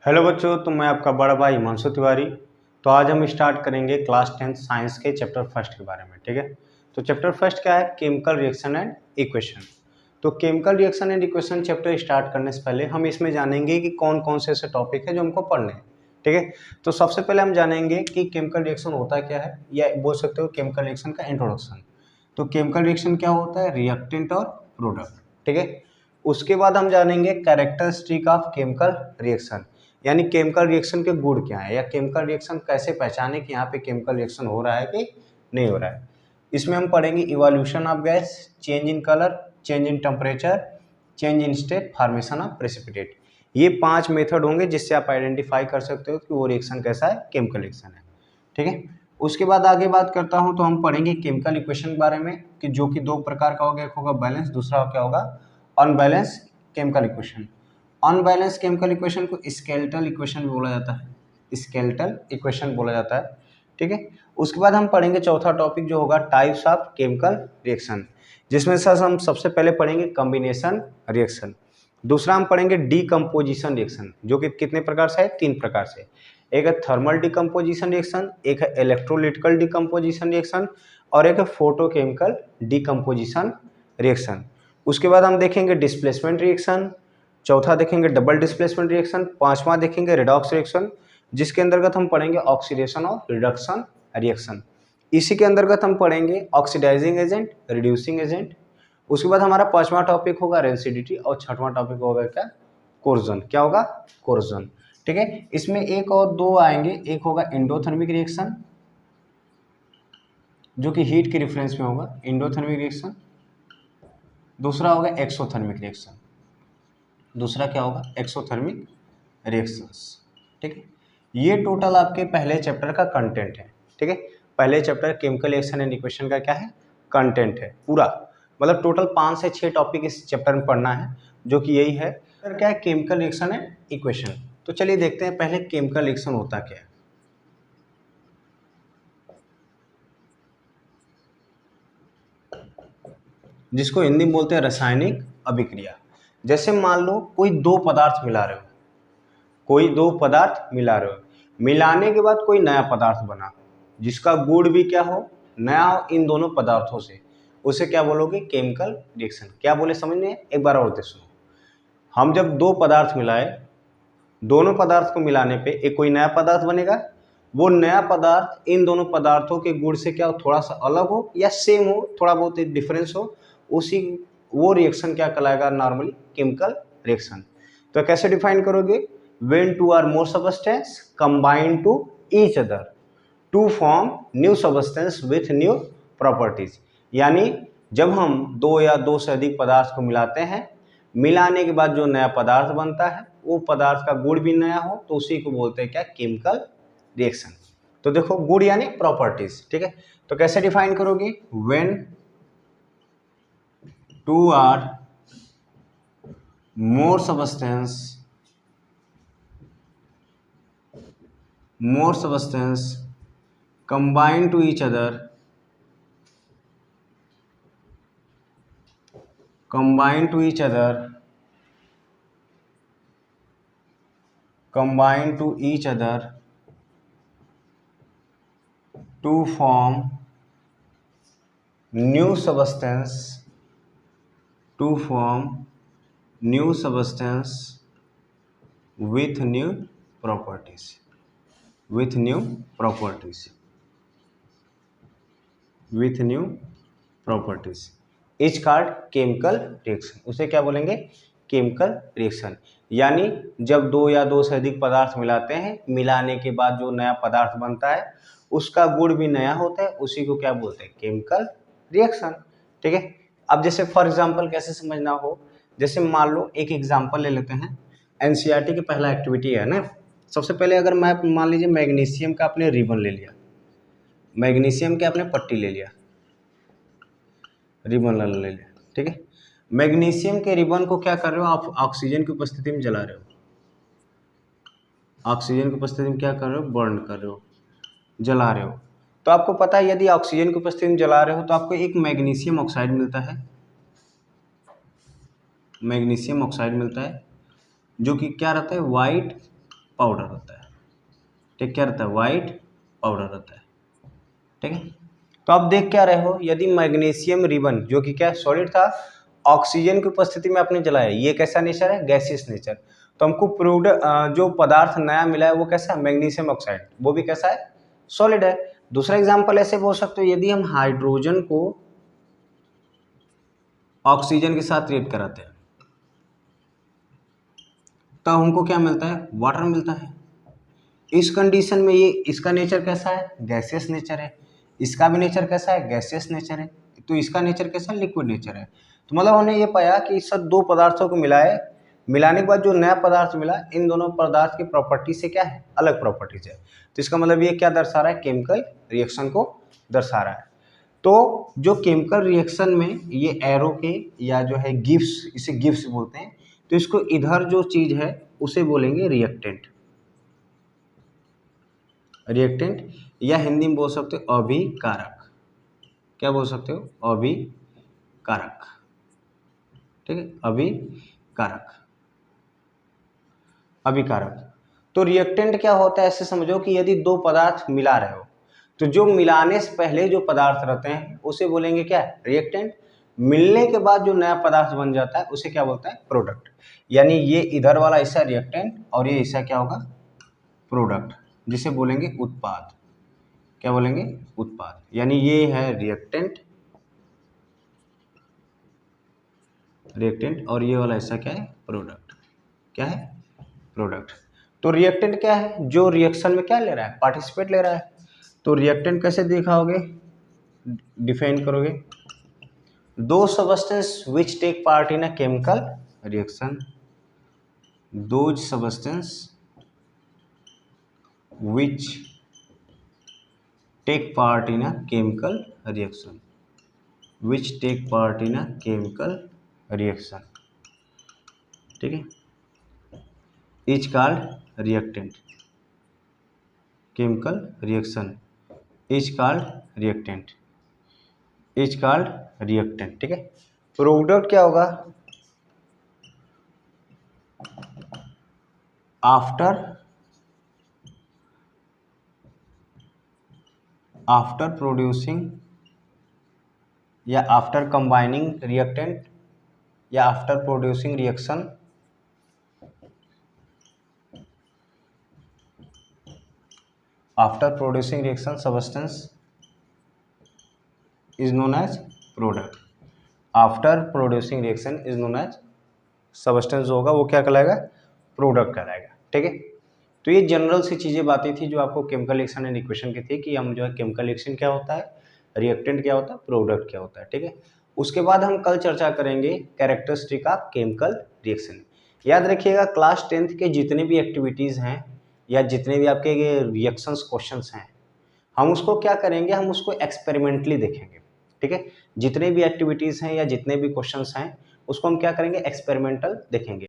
Hello बच्चों, तो मैं आपका बड़ा भाई हिमांशु तिवारी। तो आज हम स्टार्ट करेंगे क्लास 10 साइंस के चैप्टर फर्स्ट के बारे में। ठीक है, तो चैप्टर फर्स्ट क्या है? Chemical reaction and equation. तो chemical reaction and equation chapter start करने से पहले हम इसमें जानेंगे कि कौन कौन से ऐसे टॉपिक है जो हमको पढ़ने हैं। ठीक है, तो सबसे पहले हम जानेंगे कि केमिकल रिएक्शन होता क्या है, या बोल सकते हो केमिकल रिएक्शन का इंट्रोडक्शन। तो केमिकल रिएक्शन क्या होता है? रिएक्टेंट और प्रोडक्ट। ठीक है, उसके बाद हम जानेंगे कैरेक्टरिस्टिक ऑफ केमिकल रिएक्शन, यानी केमिकल रिएक्शन के गुण क्या है, या केमिकल रिएक्शन कैसे पहचाने कि यहाँ पे केमिकल रिएक्शन हो रहा है कि नहीं हो रहा है। इसमें हम पढ़ेंगे evolution of gas, change in colour, change in temperature, change in state, formation of precipitate. ये 5 मेथड होंगे जिससे आप आइडेंटिफाई कर सकते हो कि वो रिएक्शन कैसा है, केमिकल रिएक्शन है। ठीक है, उसके बाद आगे बात करता हूँ तो हम पढ़ेंगे केमिकल इक्वेशन के बारे में, कि जो कि 2 प्रकार का होगा। एक होगा बैलेंस, दूसरा क्या होगा? Unbalance chemical equation. Unbalance chemical equation को स्केलेटल इक्वेशन बोला जाता है, स्केलेटल इक्वेशन बोला जाता है। ठीक है, उसके बाद हम पढ़ेंगे चौथा टॉपिक जो होगा टाइप्स ऑफ केमिकल रिएक्शन, जिसमें से हम सबसे पहले पढ़ेंगे कॉम्बिनेशन रिएक्शन। दूसरा हम पढ़ेंगे डीकम्पोजिशन रिएक्शन, जो कि कितने प्रकार से है? 3 प्रकार से। एक है थर्मल डिकम्पोजिशन रिएक्शन, एक है इलेक्ट्रोलिटिकल डिकम्पोजिशन रिएक्शन, और एक है फोटोकेमिकल डिकम्पोजिशन रिएक्शन। उसके बाद हम देखेंगे डिस्प्लेसमेंट रिएक्शन, चौथा देखेंगे डबल डिस्प्लेसमेंट रिएक्शन, पांचवा देखेंगे रिडॉक्स रिएक्शन, जिसके अंतर्गत हम पढ़ेंगे ऑक्सीडेशन और रिडक्शन रिएक्शन। इसी के अंतर्गत हम पढ़ेंगे ऑक्सीडाइजिंग एजेंट, रिड्यूसिंग एजेंट। उसके बाद हमारा पांचवा टॉपिक होगा रेसिडिटी, और छठवां टॉपिक होगा क्या? कोर्जन। क्या होगा? कोर्जन। ठीक है, इसमें एक और 2 आएंगे। एक होगा एंडोथर्मिक रिएक्शन, जो कि हीट के रेफरेंस में होगा, एंडोथर्मिक रिएक्शन। दूसरा होगा एक्सोथर्मिक रिएक्शन। दूसरा क्या होगा? Exothermic reactions. ठीक है, ये टोटल आपके पहले चैप्टर का कंटेंट है। ठीक है, पहले chapter chemical reaction and equation का क्या है? कंटेंट है पूरा। मतलब टोटल 5 से 6 टॉपिक इस चैप्टर में पढ़ना है, जो कि यही है। फिर क्या है? Chemical reaction and equation. तो चलिए देखते हैं पहले केमिकल रिएक्शन होता क्या है। जिसको हिंदी में बोलते हैं रासायनिक अभिक्रिया। जैसे मान लो कोई 2 पदार्थ मिला रहे हो, कोई 2 पदार्थ मिला रहे हो, मिलाने के बाद कोई नया पदार्थ बना, जिसका गुण भी क्या हो? नया हो इन दोनों पदार्थों से, उसे क्या बोलोगे? Chemical reaction. क्या बोले समझ में? एक बार और सुनो। हम जब 2 पदार्थ मिलाए, दोनों पदार्थ को मिलाने पे एक कोई नया पदार्थ बनेगा। वो नया पदार्थ इन दोनों पदार्थों के गुण से क्या हो? थोड़ा सा अलग हो या सेम हो, थोड़ा बहुत डिफरेंस हो, उसी वो रिएक्शन क्या कहलाएगा? Normally chemical reaction. तो कैसे डिफाइन करोगे? when 2 or more substance combine to each other to form new substance with new properties। यानी जब हम 2 या 2 से अधिक पदार्थ को मिलाते हैं, मिलाने के बाद जो नया पदार्थ बनता है, वो पदार्थ का गुण भी नया हो, तो उसी को बोलते हैं क्या? Chemical reaction. तो देखो, गुण यानी प्रॉपर्टीज। ठीक है, तो कैसे डिफाइन करोगे? when 2 or more substance combine to each other to form new substance with new properties is called chemical reaction. उसे क्या बोलेंगे? Chemical reaction. यानी जब 2 या 2 से अधिक पदार्थ मिलाते हैं, मिलाने के बाद जो नया पदार्थ बनता है, उसका गुण भी नया होता है, उसी को क्या बोलते हैं? Chemical reaction. ठीक है, अब जैसे फॉर एग्जांपल कैसे समझना हो, जैसे मान लो एक एग्जांपल ले लेते हैं। एनसीईआरटी की पहला एक्टिविटी है ना। सबसे पहले अगर मैं मान लीजिए मैग्नीशियम का आपने रिबन ले लिया, मैग्नीशियम के आपने पट्टी ले लिया, रिबन ले लिया। ठीक है, मैग्नीशियम के रिबन को क्या कर रहे हो? आप ऑक्सीजन की उपस्थिति में जला रहे हो। ऑक्सीजन की उपस्थिति में क्या कर रहे हो? बर्न कर रहे हो, जला रहे हो। तो आपको पता है यदि ऑक्सीजन की उपस्थिति में जला रहे हो तो आपको एक मैग्नीशियम ऑक्साइड मिलता है, मैग्नीशियम ऑक्साइड मिलता है, जो कि क्या रहता है? वाइट पाउडर होता है, ठीक, क्या रहता है, वाइट पाउडर रहता है, ठीक है। तो आप देख क्या रहे हो, यदि मैग्नीशियम रिबन जो कि क्या सॉलिड था, ऑक्सीजन की उपस्थिति में आपने जलाया, ये कैसा नेचर है, गैसियस नेचर। तो हमको प्रूव्ड जो पदार्थ नया मिला है वो कैसा है, मैग्नीशियम ऑक्साइड, वो भी कैसा है, सॉलिड है। दूसरा एग्जांपल ऐसे बोल सकते हो, यदि हम हाइड्रोजन को ऑक्सीजन के साथ रिएक्ट कराते हैं तो हमको क्या मिलता है, वाटर मिलता है। इस कंडीशन में ये इसका नेचर कैसा है, गैसियस नेचर है, इसका भी नेचर कैसा है, गैसियस नेचर है, तो इसका नेचर कैसा है, लिक्विड नेचर है। तो मतलब हमने ये पाया कि इस सब दो पदार्थों को मिलाए, मिलाने के बाद जो नया पदार्थ मिला, इन दोनों पदार्थ की प्रॉपर्टी से क्या है, अलग प्रॉपर्टीज है। तो इसका मतलब ये क्या दर्शा रहा है, केमिकल रिएक्शन को दर्शा रहा है। तो जो केमिकल रिएक्शन में ये एरो के या जो है गिफ्स, इसे गिफ्स बोलते हैं, तो इसको इधर जो चीज है उसे बोलेंगे रिएक्टेंट, रिएक्टेंट, या हिंदी में बोल सकते हो अभिकारक। क्या बोल सकते हो, अभिकारक, ठीक है, अभिकारक, अभिकारक। तो रिएक्टेंट क्या होता है, ऐसे समझो कि यदि दो पदार्थ मिला रहे हो तो जो मिलाने से पहले जो पदार्थ रहते हैं उसे बोलेंगे क्या, रिएक्टेंट। मिलने के बाद जो नया पदार्थ बन जाता है उसे क्या बोलता है, प्रोडक्ट। यानी ये इधर वाला ऐसा रिएक्टेंट और ये ऐसा क्या होगा, प्रोडक्ट, जिसे बोलेंगे उत्पाद। क्या बोलेंगे, उत्पाद। यानी ये है रिएक्टेंट, रिएक्टेंट, और ये वाला ऐसा क्या है, प्रोडक्ट। क्या है, प्रोडक्ट। तो रिएक्टेंट क्या है, जो रिएक्शन में क्या ले रहा है, पार्टिसिपेट ले रहा है। तो रिएक्टेंट कैसे दिखाओगे, डिफाइन करोगे, दो substance which take part in a chemical reaction, those substance which take part in a chemical reaction, which take part in a chemical reaction, ठीक है, is called reactant. Chemical reaction is called reactant, is called reactant, ठीक है। Product क्या होगा, after producing या after combining reactant या after producing reaction, after producing reaction substance is known as product. After producing reaction is known as substance होगा वो क्या कहलाएगा, प्रोडक्ट कहलाएगा, ठीक है। तो ये जनरल सी चीज़ें बातें थी जो आपको केमिकल रिएक्शन एंड इक्वेशन की थी, कि हम जो है केमिकल रिएक्शन क्या होता है, रिएक्टेंट क्या होता है, प्रोडक्ट क्या होता है, ठीक है। उसके बाद हम कल चर्चा करेंगे कैरेक्टरिस्टिक ऑफ केमिकल रिएक्शन। याद रखिएगा क्लास 10th के जितने भी एक्टिविटीज़ हैं या जितने भी आपके रिएक्शंस क्वेश्चंस हैं, हम उसको क्या करेंगे, हम उसको एक्सपेरिमेंटली देखेंगे, ठीक है। जितने भी एक्टिविटीज़ हैं या जितने भी क्वेश्चंस हैं उसको हम क्या करेंगे, एक्सपेरिमेंटल देखेंगे।